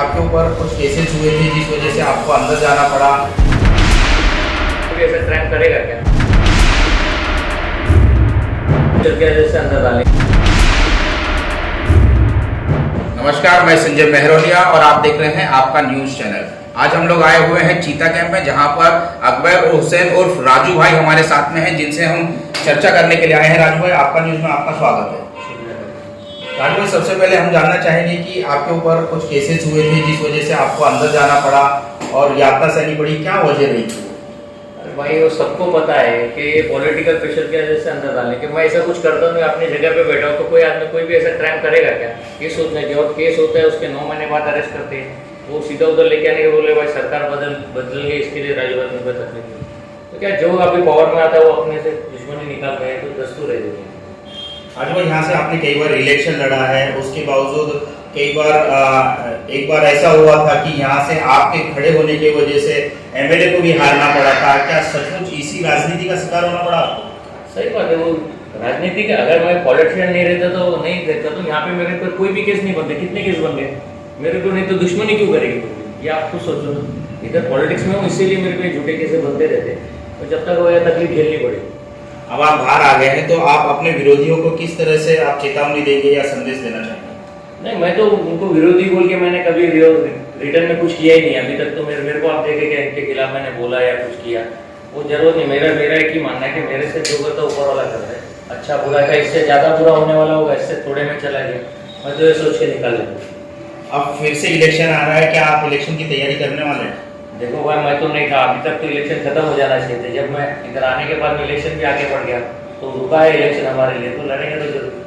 आपके ऊपर कुछ केसेस हुए थे जिस वजह से आपको अंदर जाना पड़ा। कोई ऐसा क्राइम करेगा क्या? चल के जैसे अंदर डालें। नमस्कार, मैं संजय मेहरोलिया और आप देख रहे हैं आपका न्यूज चैनल। आज हम लोग आए हुए हैं चीता कैंप में, जहां पर अकबर हुसैन उर्फ राजू भाई हमारे साथ में हैं, जिनसे हम चर्चा करने के लिए आए हैं। राजू भाई, आपका न्यूज में आपका स्वागत है। राजू भाई, सबसे पहले हम जानना चाहेंगे कि आपके ऊपर कुछ केसेस हुए थे जिस वजह से आपको अंदर जाना पड़ा और यातना सहनी पड़ी, क्या वजह रही थी? अरे भाई, वो सबको पता है कि ये पॉलिटिकल प्रेशर की वजह से अंदर डालने के। मैं ऐसा कुछ करता हूँ, अपनी जगह पे बैठा हूँ, तो कोई आदमी कोई भी ऐसा क्राइम करेगा क्या? केस होने के और केस होता है, उसके 9 महीने बाद अरेस्ट करते हैं, वो सीधा उधर लेके आने के बोले भाई सरकार बदल गई, इसके लिए राजू भाई में तकलीफ हुई। तो क्या जो अभी पावर में आता है वो अपने से दुश्मनी निकाल रहे हैं, तो दस्तूर है देते हैं। राजू भाई, यहाँ से आपने कई बार इलेक्शन लड़ा है, उसके बावजूद कई बार एक बार ऐसा हुआ था कि यहाँ से आपके खड़े होने की वजह से एमएलए को भी हारना पड़ा था। क्या सचमुच इसी राजनीति का शिकार होना पड़ा आपको? सही बात है, वो राजनीति का, अगर मैं पॉलिटिशियन नहीं रहता तो नहीं रहता, तो यहाँ पे मेरे पर कोई भी केस नहीं बनते। कितने केस बन गए मेरे को, नहीं तो दुश्मनी क्यों करेगी? ये आप खुद सोचो ना। इधर पॉलिटिक्स में हूँ, इसीलिए मेरे को झूठे केसेस बनते रहते, तो जब तक वो तकलीफ झेलनी पड़ेगी। अब आप बाहर आ गए हैं, तो आप अपने विरोधियों को किस तरह से आप चेतावनी देंगे या संदेश देना चाहेंगे? नहीं, मैं तो उनको विरोधी बोल के मैंने कभी रिटर्न में कुछ किया ही नहीं अभी तक। तो मेरे को आप देखे कि इनके खिलाफ मैंने बोला या कुछ किया, वो जरूरत नहीं। मेरा एक ही मानना है कि मेरे से जो करता ऊपर वाला करता है। अच्छा बुरा का इससे ज़्यादा बुरा होने वाला होगा, इससे थोड़े में चला गया, मैं तो ये सोच के निकाल लेता। अब फिर से इलेक्शन आ रहा है, क्या आप इलेक्शन की तैयारी करने वाले हैं? देखो भाई, मैं तो नहीं था अभी तक, तो इलेक्शन खत्म हो जाना चाहिए था। जब मैं इधर आने के बाद में इलेक्शन भी आगे बढ़ गया, तो रुका है इलेक्शन हमारे लिए, तो लड़ेंगे तो जरूर।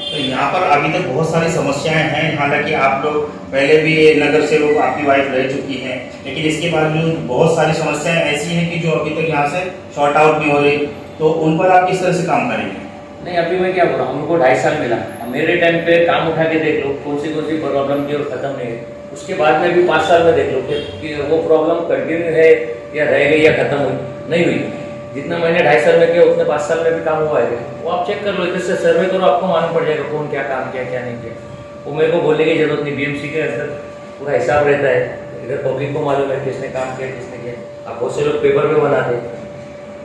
तो यहाँ पर अभी तक बहुत सारी समस्याएं हैं। हालांकि आप लोग पहले भी नगर सेवक आपकी वाइफ रह चुकी हैं, लेकिन इसके बावजूद बहुत सारी समस्याएं ऐसी हैं कि जो अभी तक यहाँ से शॉर्ट आउट नहीं हो रही, तो उन पर आप किस तरह से काम करेंगे? नहीं, अभी मैं क्या बोल रहा हूँ, हमको 2.5 साल मिला। मेरे टाइम पे काम उठा के देख लो, कौन सी प्रॉब्लम थी और खत्म नहीं है। उसके बाद में भी 5 साल में देख लो कि वो प्रॉब्लम कंटिन्यू है या रह गई या खत्म हुई, नहीं हुई। जितना मैंने 2.5 साल में किया उतने 5 साल में भी काम हुआ है। वो आप चेक कर लो, इधर से सर्वे करो, आपको मालूम पड़ जाएगा कौन क्या काम किया क्या नहीं किया। वो मेरे को बोलने की जरूरत नहीं, बीएमसी के अंदर पूरा हिसाब रहता है। इधर पब्लिक को मालूम है किसने काम किया किसने किया। अब बहुत से लोग पेपर में बनाते,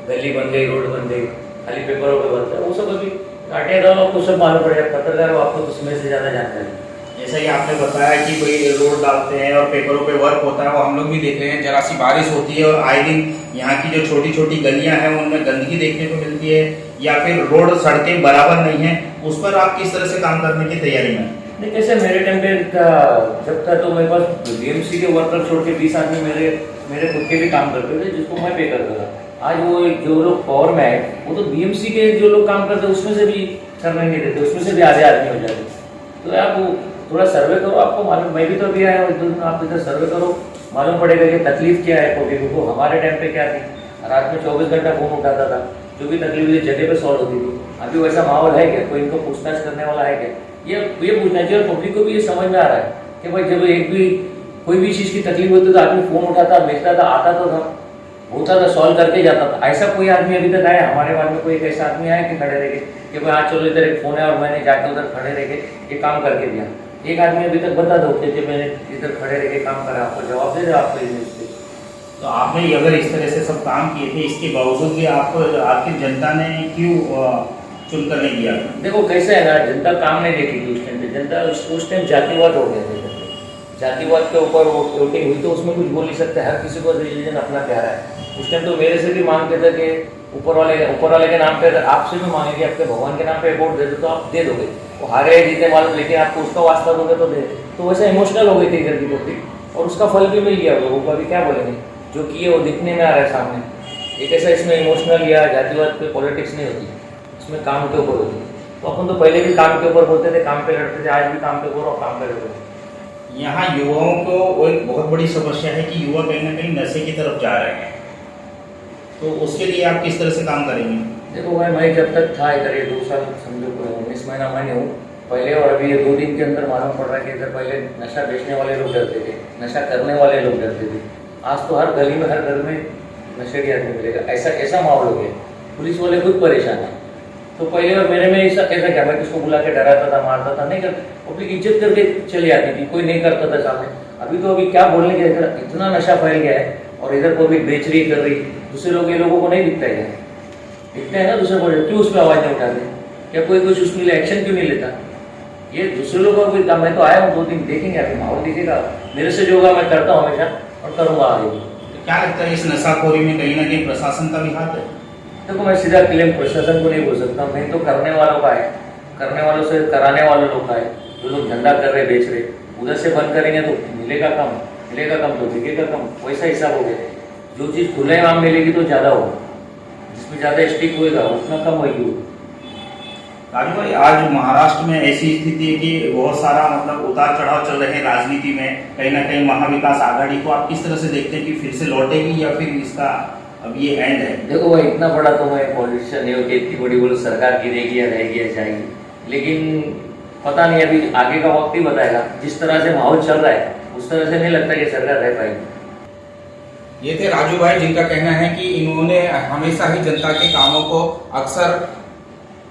गली बन गई, रोड बन गई, खाली पेपरों पे बनता है। वो सब अभी काटे दो, आपको सब मालूम पड़ जाएगा। पत्रकार हो, आपको तो उसमें से ज़्यादा जानकारी। जैसा कि आपने बताया कि कोई रोड डालते हैं और पेपरों पे वर्क होता है, वो हम लोग भी देख रहे हैं। जरा सी बारिश होती है और आए दिन यहाँ की जो छोटी छोटी गलियां हैं उनमें गंदगी देखने को मिलती है, या फिर रोड सड़कें बराबर नहीं है। उस पर आप किस तरह से काम करने की तैयारी में? नहीं, कैसे मेरे टाइम पे जब था तो मेरे पास बीएमसी के वर्कर छोड़ के 20 आदमी मेरे खुद के भी काम करते थे, जिसको मैं पे करता था। आज वो जो लोग पावर में है, वो तो बीएमसी के जो लोग काम करते हैं उसमें से भी करने नहीं देते, उसमें से भी आधे आदमी हो जाते। तो आप थोड़ा सर्वे करो, आपको मालूम। मैं भी तो अभी आया हूँ, आप इधर सर्वे करो, मालूम पड़ेगा कि तकलीफ क्या है पब्लिक को। हमारे टाइम पे क्या थी, रात में 24 घंटा फोन उठाता था, जो भी तकलीफ थी जगह पे सॉल्व होती थी। अभी वैसा माहौल है क्या? कोई इनको पूछताछ करने वाला है क्या? ये पूछना चाहिए। और पब्लिक को भी ये समझ में आ रहा है कि भाई जब कोई भी चीज़ की तकलीफ होती तो आदमी फोन उठाता, मिलता था, आता तो था, होता था, सॉल्व करके जाता था। ऐसा कोई आदमी अभी तक आया हमारे बाद में? कोई एक ऐसा आदमी आया कि खड़े रह गए कि भाई आज चलो इधर एक फ़ोन है और मैंने जाके उधर खड़े रह के ये काम करके दिया? एक आदमी अभी तक बता दो कि मैंने इधर खड़े रह के काम करा, आपको जवाब दे दे आपको इस। तो आपने अगर इस तरह से सब काम किए थे, इसके बावजूद भी आपको आखिर जनता ने क्यों चुनकर नहीं दिया? देखो कैसे है ना, जनता काम नहीं देखी थी उस टाइम पे। जनता उस टाइम जातिवाद हो गया था। जातिवाद के ऊपर वोटिंग हुई, तो उसमें कुछ बोल नहीं सकते। हर किसी को रिलीजन अपना प्यारा है। उस टाइम तो मेरे से भी मांगते थे कि ऊपर वाले के नाम पे, आपसे भी मांगेंगे, आपके भगवान के नाम पे वोट दे दो तो आप दे दोगे। वो हारे जीते मालूम, लेकिन आपको उसका वास्ता दोगे तो दे। तो वैसे इमोशनल हो गई थी इधर की पब्लिक, और उसका फल भी मिल गया लोगों को। अभी क्या बोलेंगे, जो किए वो दिखने में आ रहा है सामने। एक ऐसा इसमें इमोशनल या जातिवाद पे पॉलिटिक्स नहीं होती, इसमें काम के ऊपर होती है। तो अपन तो पहले भी काम के ऊपर बोलते थे, काम पे लड़ते थे, आज भी काम के ऊपर और काम पे लड़ते थे। यहाँ युवाओं को एक बहुत बड़ी समस्या है कि युवा कहीं ना कहीं नशे की तरफ जा रहे हैं, तो उसके लिए आप किस तरह से काम करेंगे? देखो भाई, मैं जब तक था इधर, ये 2 साल समझो, 19 महीना मैंने हूँ पहले, और अभी ये 2 दिन के अंदर मालूम पड़ रहा है कि इधर पहले नशा बेचने वाले लोग डरते थे, नशा करने वाले लोग डरते थे। आज तो हर गली में, हर घर में नशेड़ी आदमी मिलेगा, ऐसा माहौल हो गया। पुलिस वाले खुद परेशान है। तो पहले बार मेरे में ऐसा क्या, मैं किसको बुला के डराता था, मारता था, नहीं करता। पब्लिक इज्जत करके चली आती थी, कोई नहीं करता था सामने। अभी तो अभी क्या बोलने के, इधर इतना नशा फैल गया है और इधर पब्लिक बेच रही कर रही, दूसरे लोग ये लोगों को नहीं दिखता है क्या? दिखते हैं ना दूसरे को, क्यों उस पर आवाज नहीं उठाते? क्या कोई कुछ उसके लिए एक्शन क्यों नहीं लेता? ये दूसरे लोगों का कोई काम। मैं तो आया हूँ 2 दिन, देखेंगे अभी माहौल दिखेगा, मेरे से जो होगा मैं करता हूँ हमेशा और करूँगा आगे भी। क्या लगता है इस नशाखोरी में कहीं ना कहीं प्रशासन का भी हाथ है? देखो मैं सीधा क्लेम प्रशासन को नहीं बोल सकता, मैं तो करने वालों का है, करने वालों से कराने वालों लोग का है। जो लोग धंधा कर रहे बेच रहे, उधर से बंद करेंगे तो मिलेगा कम तो बिकेगा कम, वैसा हिसाब हो गया। जो चीज़ खुले आम मिलेगी तो ज़्यादा होगा, जिसमें ज़्यादा स्टिक होएगा उतना कम होगी। राजू भाई, आज महाराष्ट्र में ऐसी स्थिति है कि बहुत सारा मतलब उतार चढ़ाव चल रहे हैं राजनीति में, कहीं ना कहीं महाविकास आघाड़ी को आप किस तरह से देखते हैं कि फिर से लौटेगी या फिर इसका अब ये एंड है? देखो भाई, इतना बड़ा तो मैं पॉलिटिशियन नहीं हूँ कि इतनी बड़ी बोलो सरकार गिरेगी या रहेगी या जाएगी, लेकिन पता नहीं, अभी आगे का वक्त ही बताएगा। जिस तरह से माहौल चल रहा है उस तरह से नहीं लगता कि सरकार रह पाएगी। ये थे राजू भाई, जिनका कहना है कि इन्होंने हमेशा ही जनता के कामों को अक्सर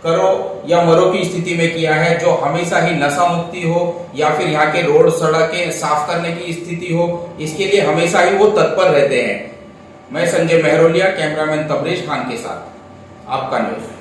करो या मरो की स्थिति में किया है, जो हमेशा ही नशा मुक्ति हो या फिर यहाँ के रोड सड़कें साफ करने की स्थिति हो, इसके लिए हमेशा ही वो तत्पर रहते हैं। मैं संजय मेहरोलिया, कैमरामैन तबरेज खान के साथ, आपका न्यूज़।